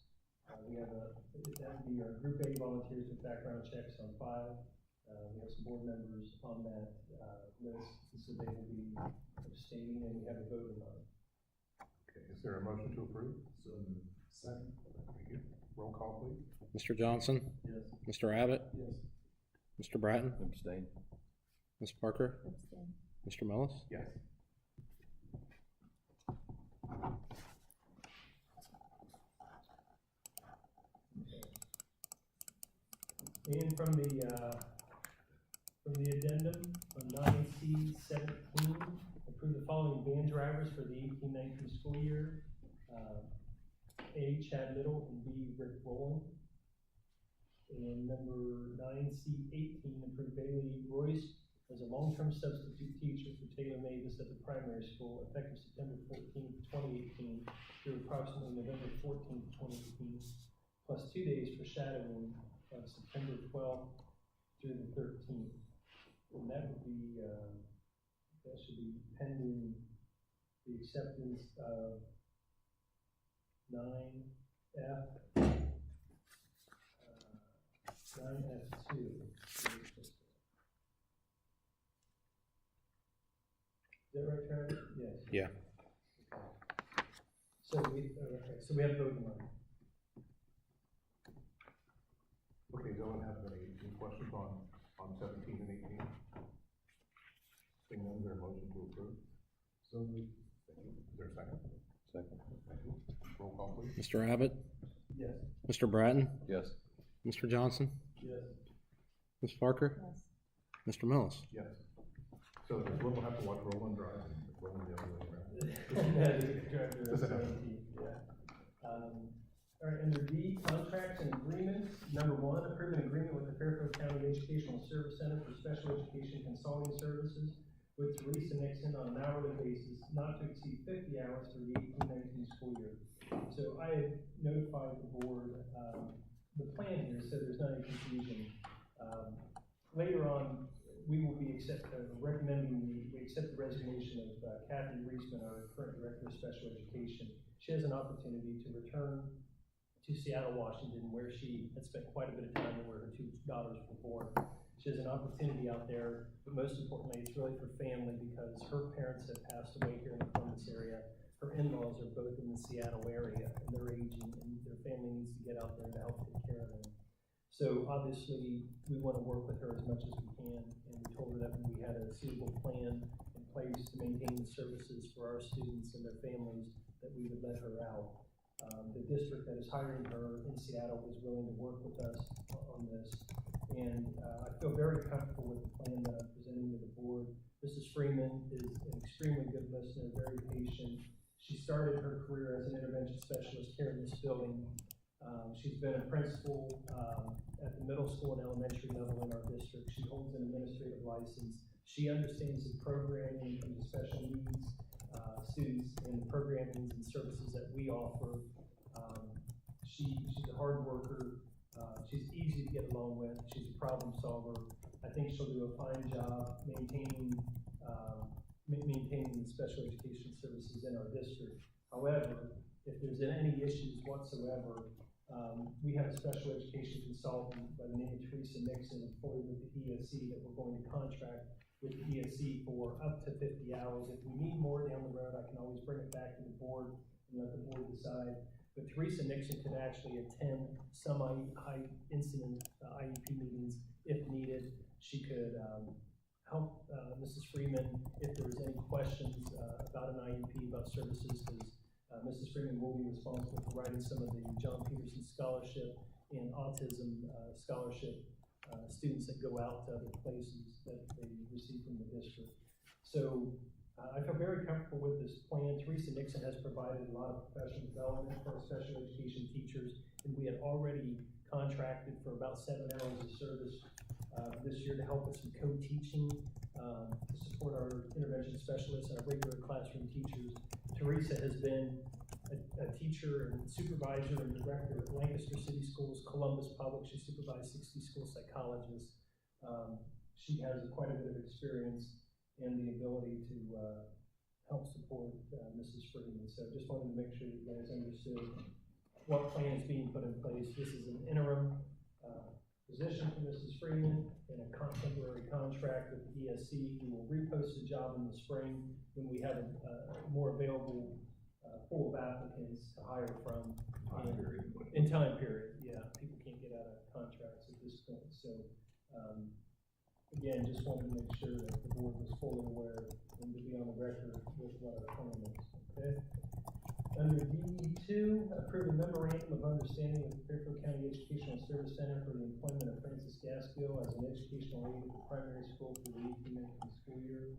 We have that would be our Group A volunteers with background checks on 5. We have some board members on that list, so they will be abstaining, and we have a voting line. Okay, is there a motion to approve? So moved. Second. Thank you. Roll call, please. Mr. Johnson, Yes. Mr. Abbott, Yes. Mr. Bratton, Abstain. Ms. Parker, Abstain. Mr. Mills. Yes. And from the addendum on 9C17, approve the following van drivers for the 18-19 school year. A, Chad Little, and B, Rick Rowland. And number 9C18, approve Bailey Royce as a long-term substitute teacher for Taylor Mavis at the primary school effective September 14th, 2018 through approximately November 14th, 2018, plus 2 days for shadowing of September 12th through the 13th. And that would be, that should be pending the acceptance of 9F, 9F2. Is that right, Travis? Yes. Yeah. So we have voting line. Okay, does anyone have any questions on 17 and 18? Seeing none, is there a motion to approve? So moved. Thank you. Is there a second? Second. Thank you. Roll call, please. Mr. Abbott, Yes. Mr. Bratton, Yes. Mr. Johnson, Yes. Ms. Parker, Yes. Mr. Mills. Yes. So does Will have to watch Roland drive and Roland the other way around? That is a director of 17, yeah. All right, under D, contracts and agreements. Number 1, approve an agreement with the Fairfield County Educational Service Center for special education consulting services with Teresa Nixon on an hourly basis not to exceed 50 hours for the 18-19 school year. So I had notified the board the plan here, so there's not any confusion. Later on, we will be recommending we accept the resignation of Kathy Reisman, our current Director of Special Education. She has an opportunity to return to Seattle, Washington, where she had spent quite a bit of time and where her two daughters were born. She has an opportunity out there, but most importantly, it's really for family because her parents have passed away here in the Columbus area. Her in-laws are both in the Seattle area, and they're aging, and their family needs to get out there to help take care of them. So obviously, we want to work with her as much as we can, and we told her that when we had a suitable plan in place to maintain the services for our students and their families, that we would let her out. The district that is hiring her in Seattle is willing to work with us on this, and I feel very comfortable with the plan that I'm presenting to the board. Mrs. Freeman is an extremely good listener, very patient. She started her career as an intervention specialist here in this building. She's been a principal at the middle school and elementary level in our district. She holds an administrative license. She understands the programming and the special needs students and the programming and services that we offer. She's a hard worker. She's easy to get along with. She's a problem solver. I think she'll do a fine job maintaining the special education services in our district. However, if there's any issues whatsoever, we have a special education consultant by the name of Teresa Nixon, employed with the ESC, that we're going to contract with the ESC for up to 50 hours. If we need more down the road, I can always bring it back to the board and let the board decide. But Teresa Nixon could actually attend some high incident IEP meetings if needed. She could help Mrs. Freeman if there was any questions about an IEP, about services, because Mrs. Freeman will be responsible for writing some of the John Peterson Scholarship and Autism Scholarship students that go out to other places that they receive from the district. So I feel very comfortable with this plan. Teresa Nixon has provided a lot of professional development for our special education teachers, and we had already contracted for about 7 hours of service this year to help with some co-teaching to support our intervention specialists and our regular classroom teachers. Teresa has been a teacher and supervisor and director at Lancaster City Schools, Columbus Public. She supervised 60 school psychologists. She has quite a bit of experience and the ability to help support Mrs. Freeman. So just wanted to make sure that you guys understood what plan is being put in place. This is an interim position for Mrs. Freeman in a temporary contract with the ESC. We will repost the job in the spring when we have a more available pool of applicants to hire from in time period. Yeah, people can't get out of contracts at this point. So again, just wanted to make sure that the board was fully aware and to be on the record with what our plan is. Okay. Under D2, approve a memorandum of understanding with the Fairfield County Educational Service Center for the employment of Francis Gaskill as an educational aide at the primary school for the 18-19 school year.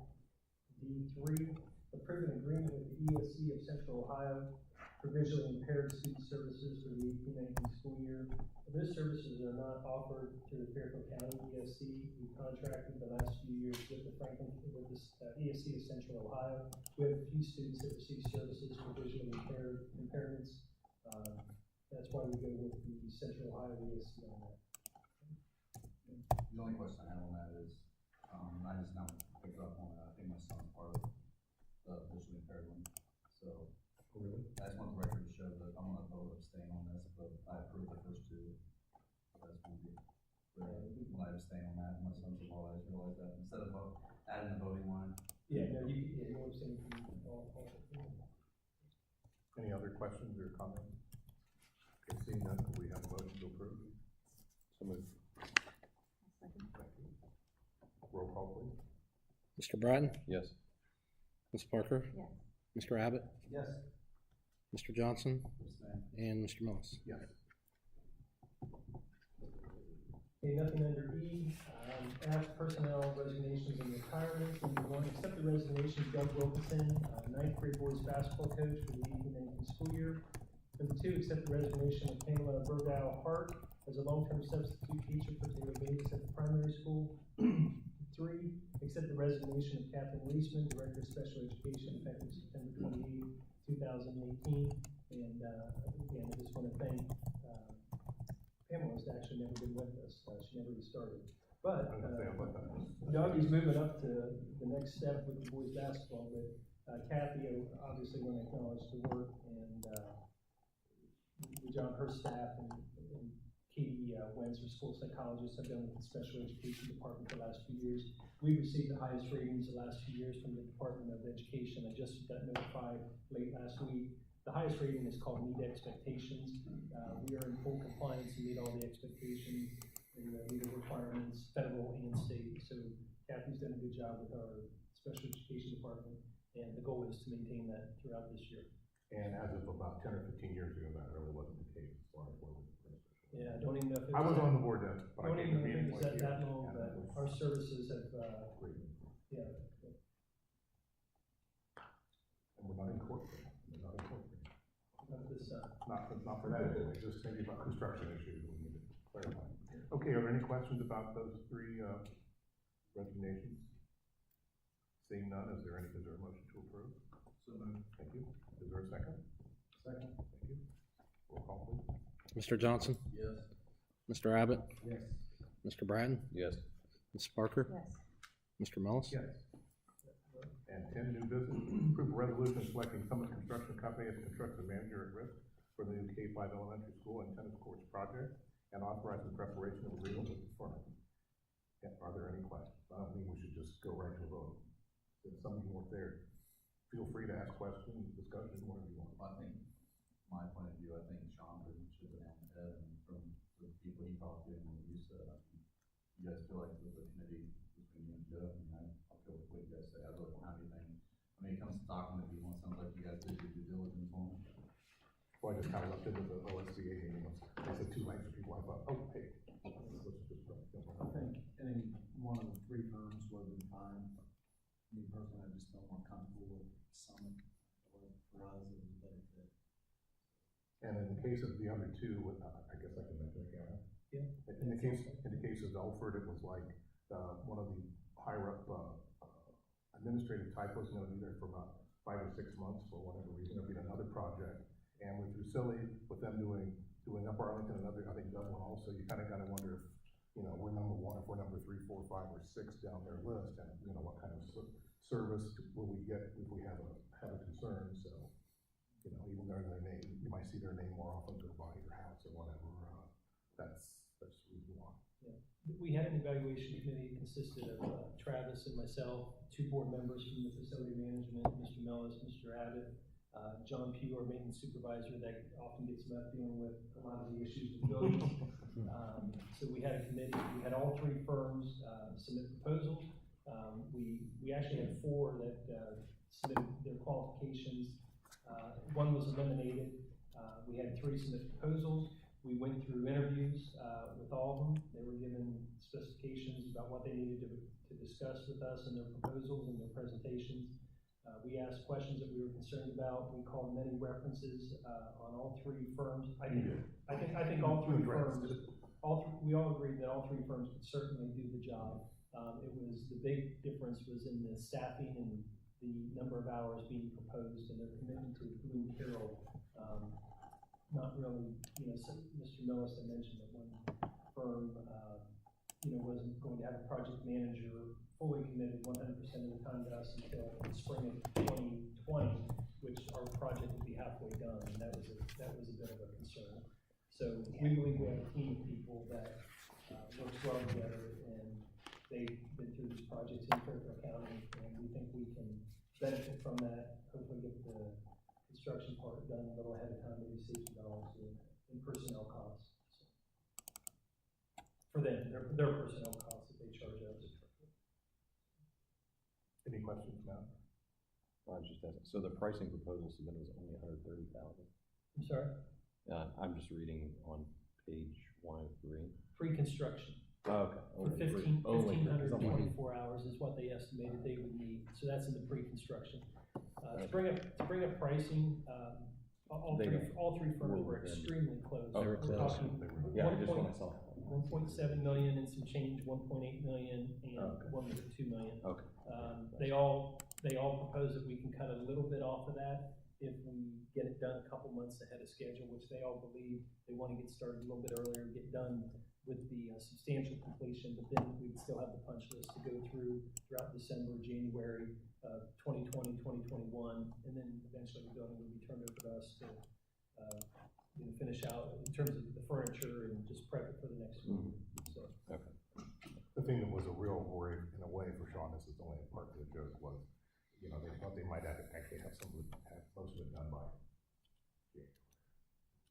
D3, approve an agreement with the ESC of Central Ohio for visually impaired student services for the 18-19 school year. Those services are not offered to the Fairfield County ESC. We've contracted the last few years with the ESC of Central Ohio. We have a few students that receive services for visually impairments. That's why we go with the Central Ohio ESC on that. The only question I have on that is, I just now picked up on that. I think my son's part of the visually impaired one. So Really? I just want the record to show that I'm gonna vote abstain on this, but I approve the first two. So that's gonna be, when I abstain on that, my son's involved, I just realized that instead of adding the voting line. Yeah, no, you're abstaining from all. Any other questions or comments? Okay, seeing none, could we have a motion to approve? So moved. Thank you. Roll call, please. Mr. Bratton? Yes. Ms. Parker? Yes. Mr. Abbott? Yes. Mr. Johnson? Abstain. And Mr. Moss? Yes. Okay, nothing under E. As personnel resignations and retirements, number 1, accept the resignation of Doug Wilkinson, 9th grade boys basketball coach for the 18-19 school year. Number 2, accept the resignation of Pamela Burgow Hart as a long-term substitute teacher for Taylor Bates at the primary school. 3, accept the resignation of Catherine Leisman, Director of Special Education, effective September 28, 2018. And again, I just want to thank Pamela's actually never been with us. She never restarted. But Dougie's moving up to the next step with the boys basketball. But Kathy, obviously want to acknowledge the work and the job her staff and Katie Wenz, school psychologist, have done with the special education department for the last few years. We've received the highest ratings the last few years from the Department of Education. I just got notified late last week. The highest rating is called Meet Expectations. We are in full compliance and meet all the expectations and meet the requirements, federal and state. So Kathy's done a good job with our special education department, and the goal is to maintain that throughout this year. And as of about 10 or 15 years ago, that really wasn't the case as far as what was the Yeah, I don't even know if it I was on the board then, but I don't came to even know if meetings it was like that here. long, and but it was our services have, great. yeah. And we're not in court there. We're not in court there. Not this, Not for that anyway, just thinking about construction issues we need to clarify. Okay, are there any questions about those three resignations? Seeing none, is there a motion to approve? So moved. Thank you. Is there a second? Second. Thank you. Roll call, please. Mr. Johnson? Yes. Mr. Abbott? Yes. Mr. Bratton? Yes. Ms. Parker? Yes. Mr. Millis? Yes. And 10, new business, approve a resolution selecting Summit Construction Company as construction manager at risk for the new K-5 elementary school and tennis courts project, and authorizing preparation of agreement with the firm. Are there any questions? I don't think we should just go right to a vote. If some of you weren't there, feel free to ask questions, discussion, whatever you want. I think, my point of view, I think Sean pretty much hit it on the head, and from the people he talked to and what you said, I mean, you guys feel like with the committee between you and Joe, I mean, I'll go with what you guys say. I really don't have anything. I mean, it comes to talking to people, it sounds like you guys did your due diligence on it. Well, I just kind of looked into the OSBA meeting, they said 2 nights for people, I thought, oh, hey, let's just, I think any one of the three firms would have been fine. Me personally, I just felt more comfortable with Summit, or for us, it was a better fit. And in the case of the other two, I guess I can mention it, can I? Yeah. In the case of Elford, it was like, one of the higher up, administrative typos, gonna be there for about 5 or 6 months for whatever reason, there'll be another project. And with Drusili, with them doing Up Arlington, another, I think Dublin also, you kinda gotta wonder if, we're number 1, if we're number 3, 4, 5, or 6 down their list, and, what kind of service will we get if we have a concern, so, even though their name, you might see their name more often to buy your house or whatever, that's the reason why. Yeah. We had an evaluation committee consisted of Travis and myself, 2 board members from the facility management, Mr. Millis, Mr. Abbott, John Pugh, our maintenance supervisor, that often gets left dealing with a lot of the issues with buildings. So we had a committee, we had all 3 firms submit proposals. We actually had 4 that submitted their qualifications. 1 was eliminated. We had 3 submit proposals. We went through interviews with all of them. They were given specifications about what they needed to discuss with us in their proposals and their presentations. We asked questions that we were concerned about. We called many references on all 3 firms. I think all 3 firms. We all agreed that all 3 firms could certainly do the job. The big difference was in the staffing and the number of hours being proposed and their commitment to Blue Carroll. Not really, Mr. Millis had mentioned that one firm, wasn't going to have a project manager fully committed 100% of the time to us until the spring of 2020, which our project would be halfway done, and that was a bit of a concern. So we believe we have a team of people that works well together, and they've been through these projects in Fairfield County, and we think we can benefit from that, hopefully get the construction part done a little ahead of time, maybe save some dollars in personnel costs. For them, their personnel costs that they charge us. Any questions, Matt? I was just asking, so the pricing proposal submitted was only $130,000? I'm sorry? I'm just reading on page 103. Pre-construction. Oh, okay. For 1,524 hours is what they estimated they would need, so that's in the pre-construction. To bring up pricing, all three firms were extremely close. Oh, We're talking yeah, I just want to 1.7 million and some change, 1.8 million, and Okay. 1.2 million. Okay. They all propose that we can cut a little bit off of that if we get it done a couple months ahead of schedule, which they all believe they want to get started a little bit earlier, get done with the substantial completion, but then we'd still have the punch list to go throughout December, January, 2020, 2021, and then eventually the building will be turned over to us to finish out in terms of the furniture and just prep it for the next school. So. The thing that was a real worry in a way for Sean, this is only a part of the joke, was, they thought they might actually have most of it done by.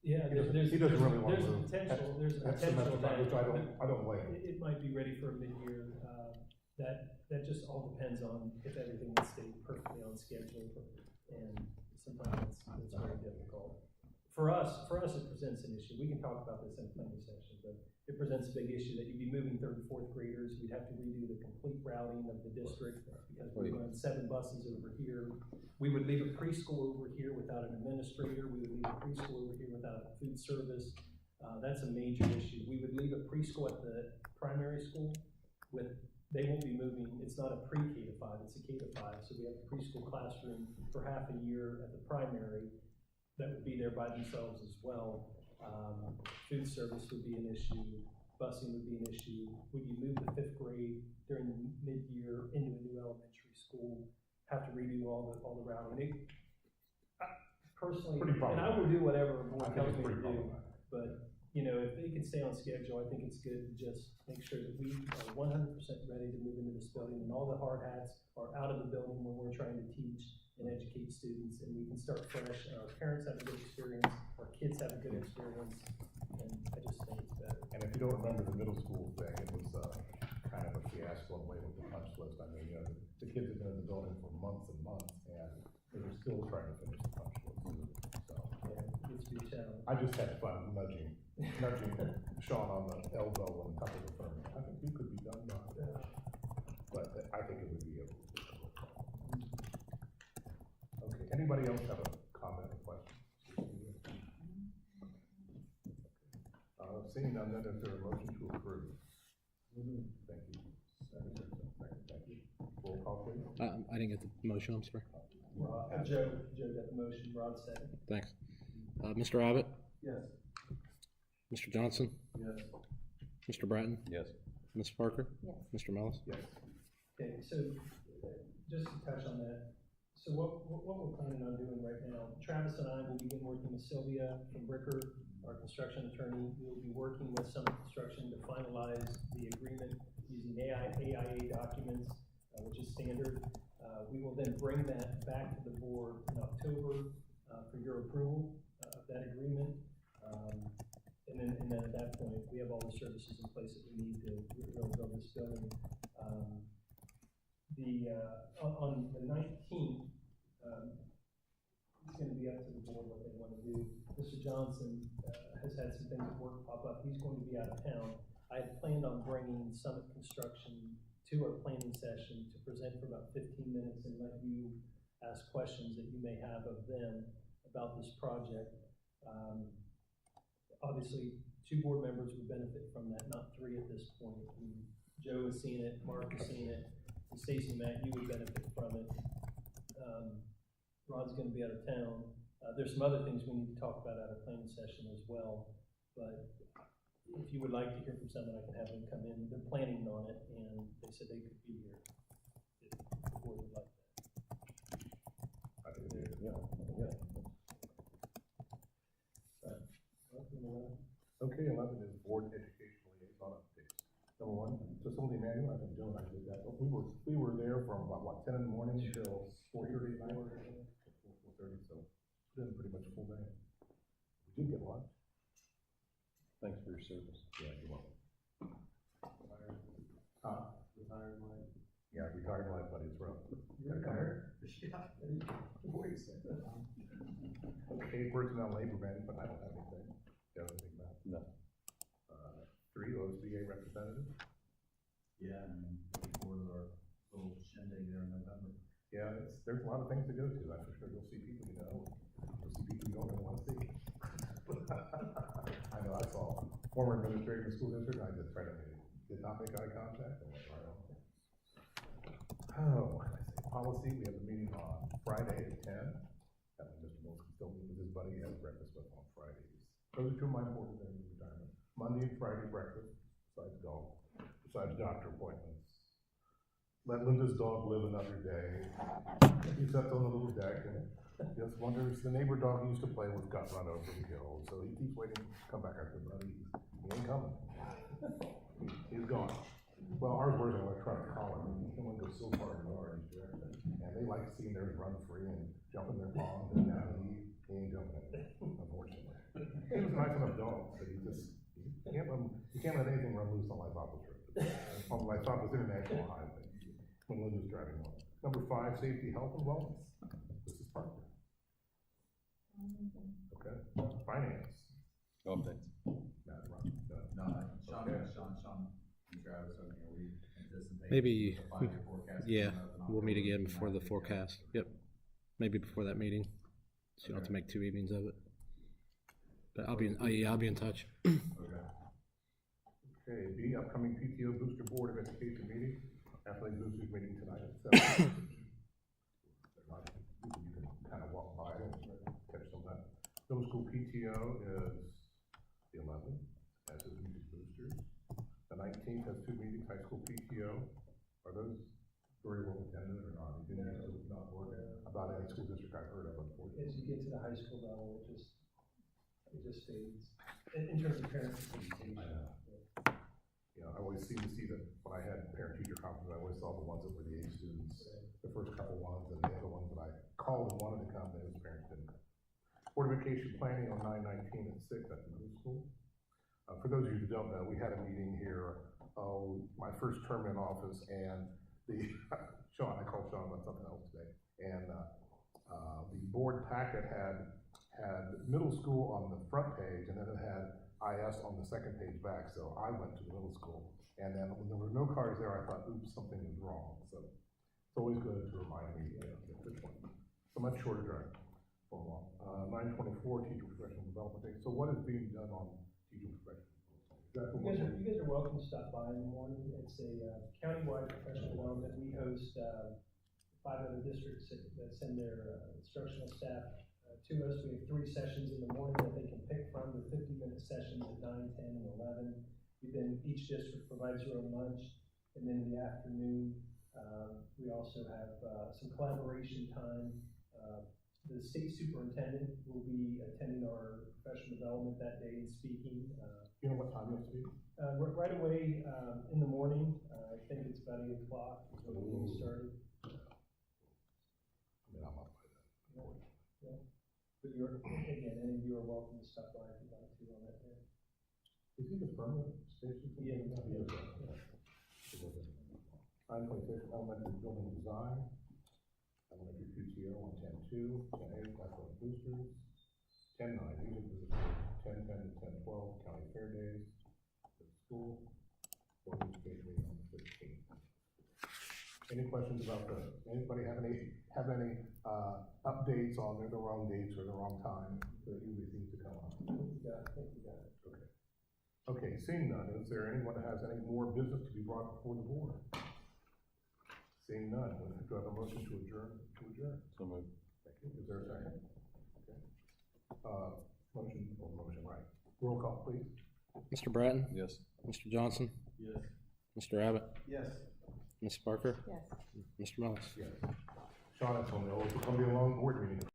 Yeah, He doesn't really want to move. There's a potential that, Which I don't blame him. it might be ready for a mid-year, that just all depends on if everything would stay perfectly on schedule, and sometimes it's very difficult. For us, it presents an issue. We can talk about this in a planning session, but it presents a big issue that you'd be moving third and fourth graders. We'd have to redo the complete routing of the district because we're running 7 buses over here. We would leave a preschool over here without an administrator. We would leave a preschool over here without food service. That's a major issue. We would leave a preschool at the primary school they won't be moving. It's not a pre-K to 5, it's a K to 5. So we have a preschool classroom for half a year at the primary that would be there by themselves as well. Food service would be an issue. Busing would be an issue. Would you move the 5th grade during the mid-year into a new elementary school? Have to redo all the routing. Personally, and I will do whatever the board tells me to do, but if they can stay on schedule, I think it's good to just make sure that we are 100% ready to move into this building, and all the hard hats are out of the building when we're trying to teach and educate students, and we can start fresh, and our parents have a good experience, our kids have a good experience, and I just think it's better. And if you don't remember the middle school thing, it was kind of a fiasco in a way with the punch list. I mean, the kids have been in the building for months and months, and they were still trying to finish the punch list. So Yeah, it gets to be a challenge. I just had fun nudging Sean on the elbow when a couple of them. I think you could be done by that, but I think it would be able to. Okay. Anybody else have a comment or question? Seeing none, then is there a motion to approve? Thank you. Thank you. Roll call, please. I didn't get the motion, I'm sorry. Joe got the motion, Rod second. Thanks. Mr. Abbott? Yes. Mr. Johnson? Yes. Mr. Bratton? Yes. Ms. Parker? Yes. Mr. Mellis? Yes. Okay, so just to touch on that, so what we're planning on doing right now, Travis and I will begin working with Sylvia from Bricker, our construction attorney. We will be working with Summit Construction to finalize the agreement using AIA documents, which is standard. We will then bring that back to the board in October for your approval of that agreement. And then at that point, we have all the services in place that we need to really build this building. On the 19th, it's going to be up to the board what they want to do. Mr. Johnson has had some things at work pop up. He's going to be out of town. I had planned on bringing Summit Construction to our planning session to present for about 15 minutes and let you ask questions that you may have of them about this project. Obviously, 2 board members would benefit from that, not 3 at this point. Joe has seen it, Mark has seen it, and Stacy, Matt, you would benefit from it. Rod's going to be out of town. There's some other things we need to talk about at a planning session as well, but if you would like to hear from someone, I can have them come in. They're planning on it, and they said they could be here if the board would like that. I think it is. Yeah. Okay, 11 is board educational liaison updates. Number 1, facility manual. I think Joe and I did that. We were there from about 10 in the morning until 4:30 at night. 4:30, so it's been pretty much a full day. We did get lunch. Thanks for your service. Yeah, you're welcome. Retired life. Yeah, retired life, but it's rough. You're retired? Yeah. What you said. Okay, personnel labor management, I don't have anything. Do you have anything about? No. 3, OSBA representative. Yeah, I mean, looking forward to our little shindig there in November. Yeah, there's a lot of things to go to, that's for sure. You'll see people you know, you'll see people you don't really want to see. I know, I saw former administrator of the school district, I just tried to, did not make eye contact, and went right on. Oh, what can I say, policy, we have a meeting on Friday at 10. That one, Mr. Mills can still meet with his buddy, he has breakfast with on Fridays. Those are two of my important things in retirement. Monday and Friday breakfast, besides golf, besides doctor appointments. Let Linda's dog live another day. He sits on the little deck and just wonders, the neighbor dog he used to play with got run over and killed, so he keeps waiting to come back. I said, buddy, he ain't coming. He's gone. Well, ours wears an electronic collar, and someone goes so far in the yard in each direction, and they like seeing theirs run free and jump in their pond, and now he ain't jumping in it, unfortunately. He was a nice enough dog, but you can't let anything run loose on Lysopolis Road, on Lysopolis International Highway, when Linda's driving on it. Number 5, safety, health, and wellness. This is Parker. Okay, finance. No updates. Matt, Ron, No, Sean, Okay. Sean and Travis, I mean, we anticipate. Maybe, the 5-year forecast yeah, coming up in we'll meet October, again before the and forecast. Yep, maybe before that meeting, so you don't have to make 2 evenings of it. But I'll be in touch. Okay. Okay, B, upcoming PTO Booster Board of Education meeting. Athletic Boosters meeting tonight at 7. You can kind of walk by and catch some of that. Middle school PTO is the 11th, as is Music Boosters. The 19th has 2 meetings, high school PTO. Are those very well attended or not? You didn't have to not work about any school district I've heard of, unfortunately. As you get to the high school level, it just fades, in terms of parent participation. I know. You know, I always seem to see that when I had parent-teacher conferences, I always saw the ones that were the A students, the first couple ones, and the other ones that I called and wanted to come, those parents didn't come. Board of Vacation Planning on 9/19 at 6 at the middle school. For those of you who don't know, we had a meeting here, my first term in office, and Sean, I called Sean about something else today, and the board packet had middle school on the front page, and then it had IS on the second page back, so I went to the middle school, and then when there were no cars there, I thought, oops, something is wrong, so it's always good to remind me, which one. So much shorter drive for a while. 9/24, Teacher Professional Development Day. So what is being done on Teacher Professional Development Day? You guys are welcome to stop by in the morning. It's a countywide professional development. We host 5 other districts that send their instructional staff to us. We have 3 sessions in the morning that they can pick from. They're 50-minute sessions at 9, 10, and 11. Then each district provides their own lunch. And then in the afternoon, we also have some collaboration time. The state superintendent will be attending our professional development that day and speaking. You know what time you have to be? Right away in the morning. I think it's about 8 o'clock is when we'll get started. I mean, I'm up by then. Yeah. But again, any of you are welcome to stop by if you'd like to on that day. You think it's permanent station? Yeah. 9/26, elementary building design. Elementary PTO on 10/2, 10/8, athletic boosters. 10/9, music boosters. 10/10 to 10/12, county fair days. The school. Board of Education meeting on the 15th. Any questions about those? Anybody have any updates on the wrong dates or the wrong time that you would think to come on? I think we got it. Okay. Okay, seeing none, is there anyone that has any more business to be brought before the board? Seeing none, do I have a motion to adjourn? So moved. Thank you. Is there a second? Okay. Motion, right. Roll call, please. Mr. Bratton? Yes. Mr. Johnson? Yes. Mr. Abbott? Yes. Ms. Parker? Yes. Mr. Mills? Yes. Sean, it's going to be a long board meeting.